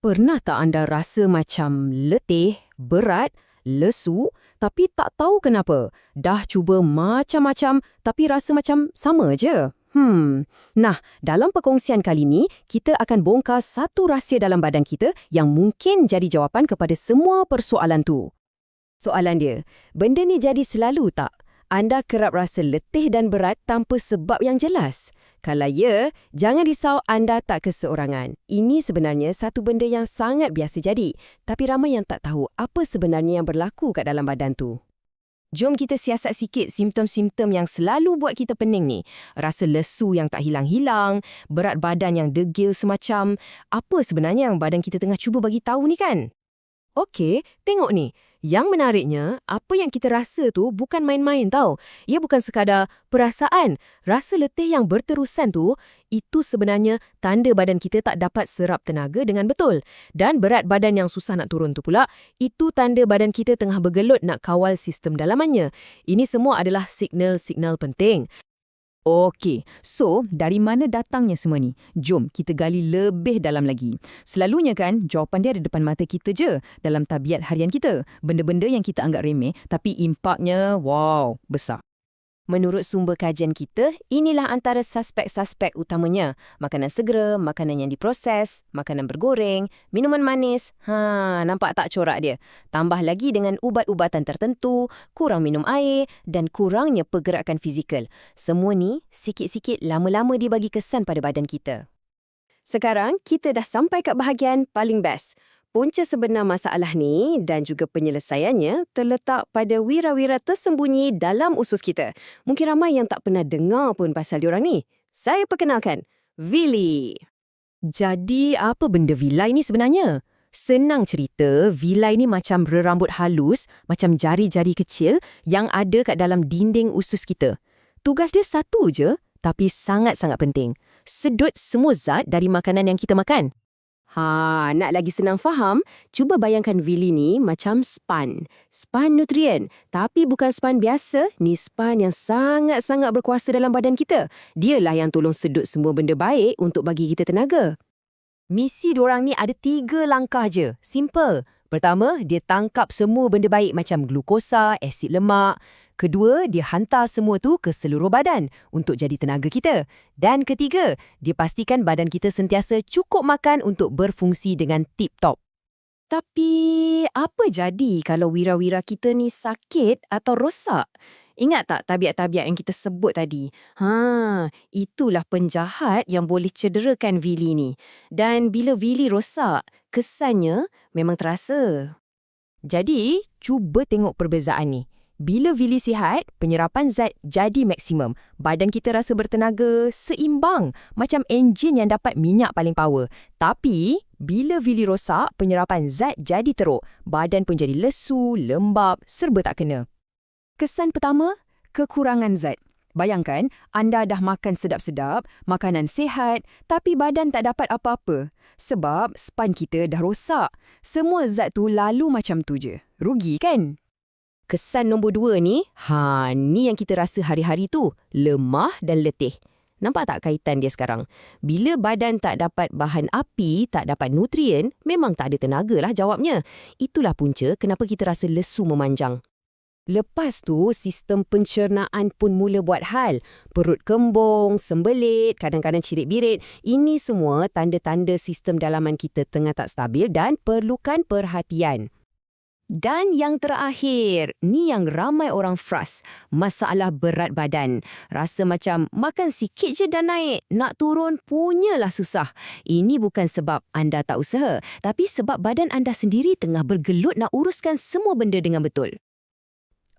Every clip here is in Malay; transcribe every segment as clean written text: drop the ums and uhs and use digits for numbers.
Pernah tak anda rasa macam letih, berat, lesu, tapi tak tahu kenapa? Dah cuba macam-macam, tapi rasa macam sama je. Nah, dalam perkongsian kali ni, kita akan bongkar satu rahsia dalam badan kita yang mungkin jadi jawapan kepada semua persoalan tu. Soalan dia, benda ni jadi selalu tak? Anda kerap rasa letih dan berat tanpa sebab yang jelas. Kalau ya, jangan risau anda tak keseorangan. Ini sebenarnya satu benda yang sangat biasa jadi. Tapi ramai yang tak tahu apa sebenarnya yang berlaku kat dalam badan tu. Jom kita siasat sikit simptom-simptom yang selalu buat kita pening ni. Rasa lesu yang tak hilang-hilang, berat badan yang degil semacam. Apa sebenarnya yang badan kita tengah cuba bagi tahu ni kan? Okey, tengok ni. Yang menariknya, apa yang kita rasa tu bukan main-main tau. Ia bukan sekadar perasaan. Rasa letih yang berterusan tu, itu sebenarnya tanda badan kita tak dapat serap tenaga dengan betul. Dan berat badan yang susah nak turun tu pula, itu tanda badan kita tengah bergelut nak kawal sistem dalamannya. Ini semua adalah signal-signal penting. Okey, so dari mana datangnya semua ni? Jom kita gali lebih dalam lagi. Selalunya kan, jawapan dia ada depan mata kita je dalam tabiat harian kita. Benda-benda yang kita anggap remeh, tapi impaknya, wow, besar. Menurut sumber kajian kita, inilah antara suspek-suspek utamanya. Makanan segera, makanan yang diproses, makanan bergoreng, minuman manis. Nampak tak corak dia? Tambah lagi dengan ubat-ubatan tertentu, kurang minum air dan kurangnya pergerakan fizikal. Semua ni, sikit-sikit lama-lama dibagi kesan pada badan kita. Sekarang, kita dah sampai kat bahagian paling best. Punca sebenar masalah ni dan juga penyelesaiannya terletak pada wira-wira tersembunyi dalam usus kita. Mungkin ramai yang tak pernah dengar pun pasal diorang ni. Saya perkenalkan, villi. Jadi, apa benda villi ni sebenarnya? Senang cerita, villi ni macam rambut halus, macam jari-jari kecil yang ada kat dalam dinding usus kita. Tugas dia satu je, tapi sangat-sangat penting. Sedut semua zat dari makanan yang kita makan. Nak lagi senang faham, cuba bayangkan villi ni macam span. Span nutrien. Tapi bukan span biasa, ni span yang sangat-sangat berkuasa dalam badan kita. Dialah yang tolong sedut semua benda baik untuk bagi kita tenaga. Misi diorang ni ada 3 langkah je. Simple. Pertama, dia tangkap semua benda baik macam glukosa, asid lemak. Kedua, dia hantar semua tu ke seluruh badan untuk jadi tenaga kita. Dan ketiga, dia pastikan badan kita sentiasa cukup makan untuk berfungsi dengan tip-top. Tapi, apa jadi kalau wira-wira kita ni sakit atau rosak? Ingat tak tabiat-tabiat yang kita sebut tadi? Itulah penjahat yang boleh cederakan villi ni. Dan bila villi rosak, kesannya memang terasa. Jadi, cuba tengok perbezaan ni. Bila villi sihat, penyerapan zat jadi maksimum. Badan kita rasa bertenaga, seimbang, macam enjin yang dapat minyak paling power. Tapi, bila villi rosak, penyerapan zat jadi teruk. Badan pun jadi lesu, lembab, serba tak kena. Kesan pertama, kekurangan zat. Bayangkan, anda dah makan sedap-sedap, makanan sihat, tapi badan tak dapat apa-apa. Sebab span kita dah rosak. Semua zat tu lalu macam tu je. Rugi kan? Kesan nombor 2 ni, ni yang kita rasa hari-hari tu, lemah dan letih. Nampak tak kaitan dia sekarang? Bila badan tak dapat bahan api, tak dapat nutrien, memang tak ada tenaga lah jawabnya. Itulah punca kenapa kita rasa lesu memanjang. Lepas tu, sistem pencernaan pun mula buat hal. Perut kembung, sembelit, kadang-kadang cirit-birit. Ini semua tanda-tanda sistem dalaman kita tengah tak stabil dan perlukan perhatian. Dan yang terakhir, ni yang ramai orang frust, masalah berat badan. Rasa macam makan sikit je dah naik, nak turun punyalah susah. Ini bukan sebab anda tak usaha, tapi sebab badan anda sendiri tengah bergelut nak uruskan semua benda dengan betul.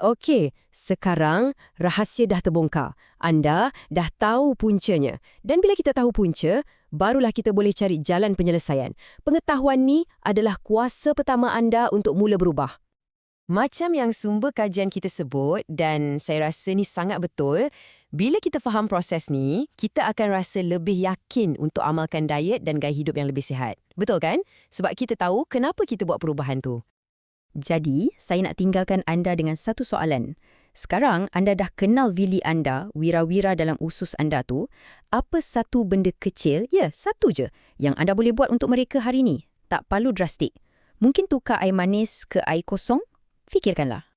Okey, sekarang rahsia dah terbongkar. Anda dah tahu puncanya. Dan bila kita tahu punca, barulah kita boleh cari jalan penyelesaian. Pengetahuan ni adalah kuasa pertama anda untuk mula berubah. Macam yang sumber kajian kita sebut, dan saya rasa ni sangat betul, bila kita faham proses ni, kita akan rasa lebih yakin untuk amalkan diet dan gaya hidup yang lebih sihat. Betul kan? Sebab kita tahu kenapa kita buat perubahan tu. Jadi, saya nak tinggalkan anda dengan satu soalan. Sekarang anda dah kenal villi anda, wira-wira dalam usus anda tu, apa satu benda kecil, satu je, yang anda boleh buat untuk mereka hari ni? tak perlu drastik. Mungkin tukar air manis ke air kosong? Fikirkanlah.